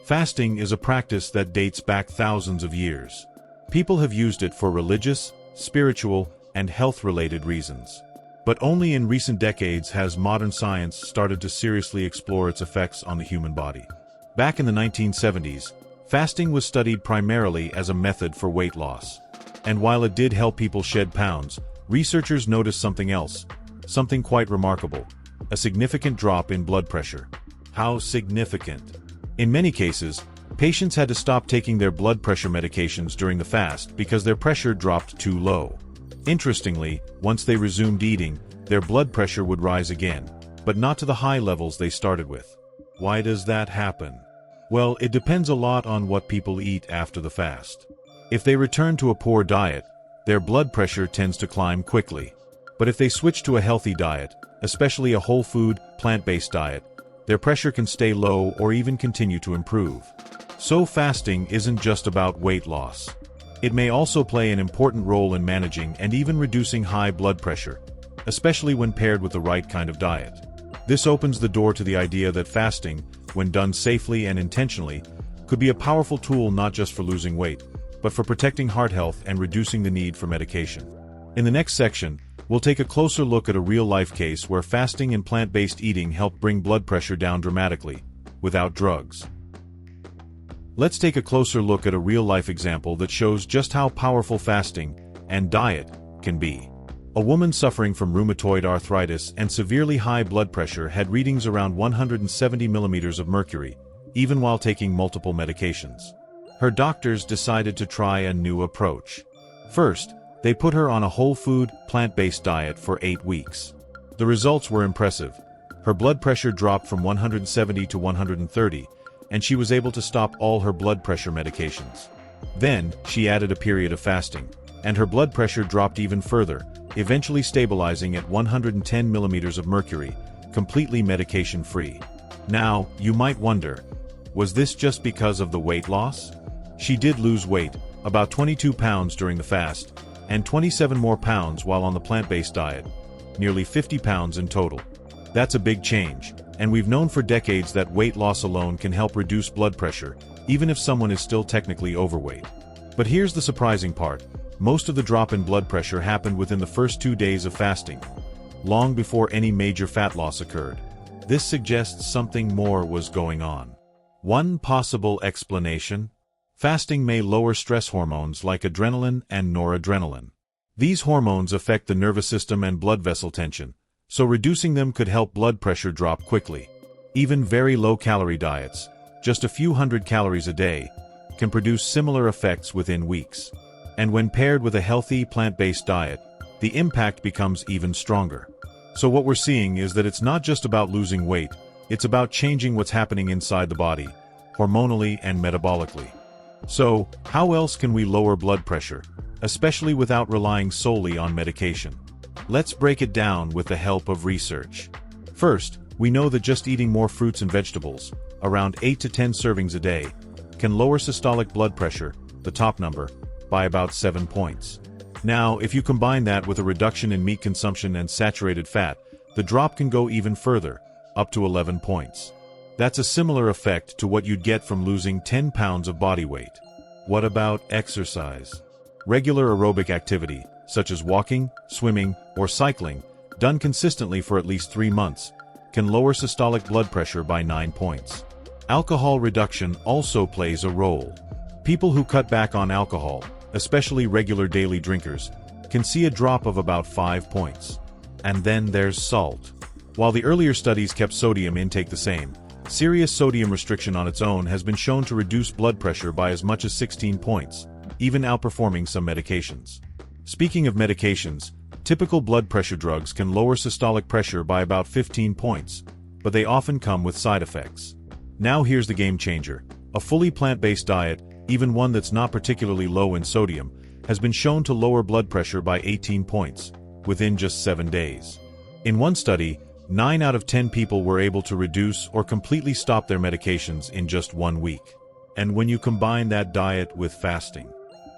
Fasting is a practice that dates back thousands of years. People have used it for religious, spiritual, and health-related reasons. But only in recent decades has modern science started to seriously explore its effects on the human body. Back in the 1970s, fasting was studied primarily as a method for weight loss. And while it did help people shed pounds, researchers noticed something else, something quite remarkable: a significant drop in blood pressure. How significant? In many cases, patients had to stop taking their blood pressure medications during the fast because their pressure dropped too low. Interestingly, once they resumed eating, their blood pressure would rise again, but not to the high levels they started with. Why does that happen? Well, it depends a lot on what people eat after the fast. If they return to a poor diet, their blood pressure tends to climb quickly. But if they switch to a healthy diet, especially a whole food, plant-based diet, their pressure can stay low or even continue to improve. So fasting isn't just about weight loss. It may also play an important role in managing and even reducing high blood pressure, especially when paired with the right kind of diet. This opens the door to the idea that fasting, when done safely and intentionally, could be a powerful tool not just for losing weight, but for protecting heart health and reducing the need for medication. In the next section, we'll take a closer look at a real-life case where fasting and plant-based eating helped bring blood pressure down dramatically, without drugs. Let's take a closer look at a real-life example that shows just how powerful fasting and diet can be. A woman suffering from rheumatoid arthritis and severely high blood pressure had readings around 170 millimeters of mercury, even while taking multiple medications. Her doctors decided to try a new approach. First, they put her on a whole food, plant-based diet for 8 weeks. The results were impressive. Her blood pressure dropped from 170 to 130, and she was able to stop all her blood pressure medications. Then, she added a period of fasting, and her blood pressure dropped even further, eventually stabilizing at 110 millimeters of mercury, completely medication-free. Now, you might wonder, was this just because of the weight loss? She did lose weight, about 22 pounds during the fast, and 27 more pounds while on the plant-based diet, nearly 50 pounds in total. That's a big change, and we've known for decades that weight loss alone can help reduce blood pressure, even if someone is still technically overweight. But here's the surprising part: most of the drop in blood pressure happened within the first 2 days of fasting, long before any major fat loss occurred. This suggests something more was going on. One possible explanation: fasting may lower stress hormones like adrenaline and noradrenaline. These hormones affect the nervous system and blood vessel tension, so reducing them could help blood pressure drop quickly. Even very low-calorie diets, just a few hundred calories a day, can produce similar effects within weeks. And when paired with a healthy, plant-based diet, the impact becomes even stronger. So what we're seeing is that it's not just about losing weight, it's about changing what's happening inside the body, hormonally and metabolically. So, how else can we lower blood pressure, especially without relying solely on medication? Let's break it down with the help of research. First, we know that just eating more fruits and vegetables, around 8 to 10 servings a day, can lower systolic blood pressure, the top number, by about 7 points. Now, if you combine that with a reduction in meat consumption and saturated fat, the drop can go even further, up to 11 points. That's a similar effect to what you'd get from losing 10 pounds of body weight. What about exercise? Regular aerobic activity, such as walking, swimming, or cycling, done consistently for at least 3 months, can lower systolic blood pressure by 9 points. Alcohol reduction also plays a role. People who cut back on alcohol, especially regular daily drinkers, can see a drop of about 5 points. And then there's salt. While the earlier studies kept sodium intake the same, serious sodium restriction on its own has been shown to reduce blood pressure by as much as 16 points, even outperforming some medications. Speaking of medications, typical blood pressure drugs can lower systolic pressure by about 15 points, but they often come with side effects. Now here's the game changer. A fully plant-based diet, even one that's not particularly low in sodium, has been shown to lower blood pressure by 18 points, within just 7 days. In one study, 9 out of 10 people were able to reduce or completely stop their medications in just 1 week. And when you combine that diet with fasting,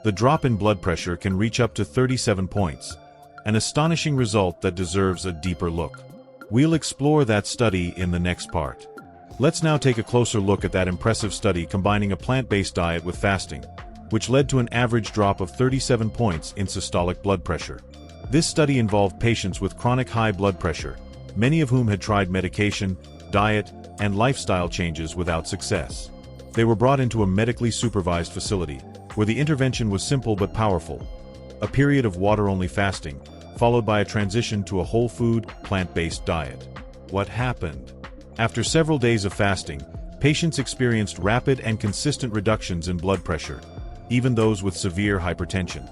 the drop in blood pressure can reach up to 37 points, an astonishing result that deserves a deeper look. We'll explore that study in the next part. Let's now take a closer look at that impressive study combining a plant-based diet with fasting, which led to an average drop of 37 points in systolic blood pressure. This study involved patients with chronic high blood pressure, many of whom had tried medication, diet, and lifestyle changes without success. They were brought into a medically supervised facility, where the intervention was simple but powerful: a period of water-only fasting, followed by a transition to a whole food, plant-based diet. What happened? After several days of fasting, patients experienced rapid and consistent reductions in blood pressure, even those with severe hypertension.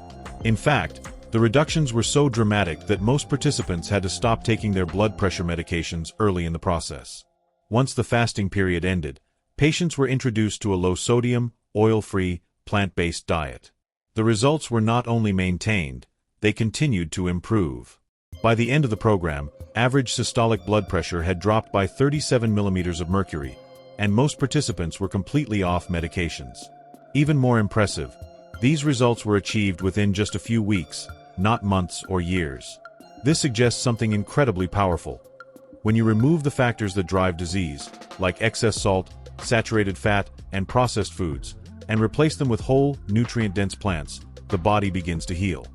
In fact, the reductions were so dramatic that most participants had to stop taking their blood pressure medications early in the process. Once the fasting period ended, patients were introduced to a low-sodium, oil-free, plant-based diet. The results were not only maintained, they continued to improve. By the end of the program, average systolic blood pressure had dropped by 37 millimeters of mercury, and most participants were completely off medications. Even more impressive, these results were achieved within just a few weeks, not months or years. This suggests something incredibly powerful. When you remove the factors that drive disease, like excess salt, saturated fat, and processed foods, and replace them with whole, nutrient-dense plants, the body begins to heal.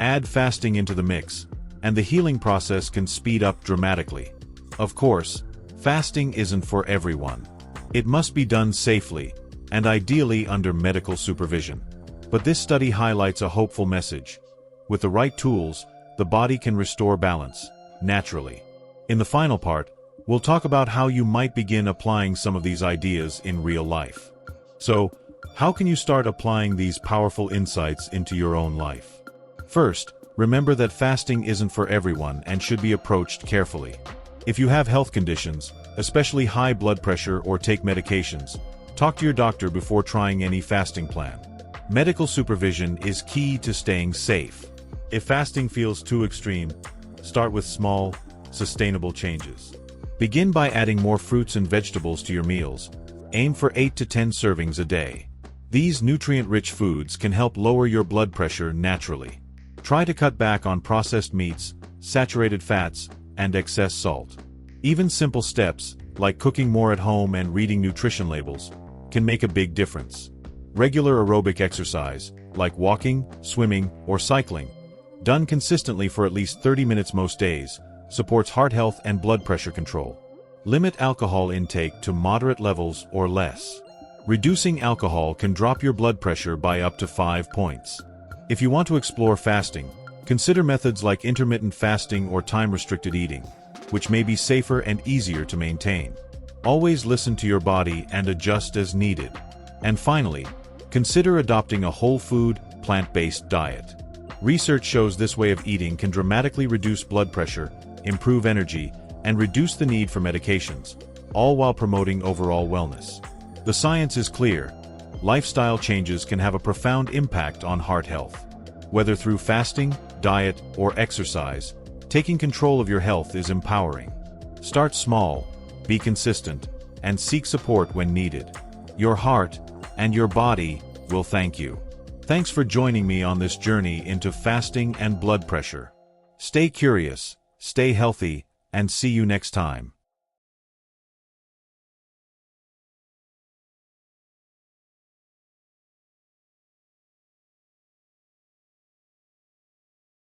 Add fasting into the mix, and the healing process can speed up dramatically. Of course, fasting isn't for everyone. It must be done safely, and ideally under medical supervision. But this study highlights a hopeful message. With the right tools, the body can restore balance, naturally. In the final part, we'll talk about how you might begin applying some of these ideas in real life. So, how can you start applying these powerful insights into your own life? First, remember that fasting isn't for everyone and should be approached carefully. If you have health conditions, especially high blood pressure or take medications, talk to your doctor before trying any fasting plan. Medical supervision is key to staying safe. If fasting feels too extreme, start with small, sustainable changes. Begin by adding more fruits and vegetables to your meals. Aim for 8 to 10 servings a day. These nutrient-rich foods can help lower your blood pressure naturally. Try to cut back on processed meats, saturated fats, and excess salt. Even simple steps, like cooking more at home and reading nutrition labels, can make a big difference. Regular aerobic exercise, like walking, swimming, or cycling, done consistently for at least 30 minutes most days, supports heart health and blood pressure control. Limit alcohol intake to moderate levels or less. Reducing alcohol can drop your blood pressure by up to 5 points. If you want to explore fasting, consider methods like intermittent fasting or time-restricted eating, which may be safer and easier to maintain. Always listen to your body and adjust as needed. And finally, consider adopting a whole food, plant-based diet. Research shows this way of eating can dramatically reduce blood pressure, improve energy, and reduce the need for medications, all while promoting overall wellness. The science is clear. Lifestyle changes can have a profound impact on heart health. Whether through fasting, diet, or exercise, taking control of your health is empowering. Start small, be consistent, and seek support when needed. Your heart and your body will thank you. Thanks for joining me on this journey into fasting and blood pressure. Stay curious, stay healthy, and see you next time.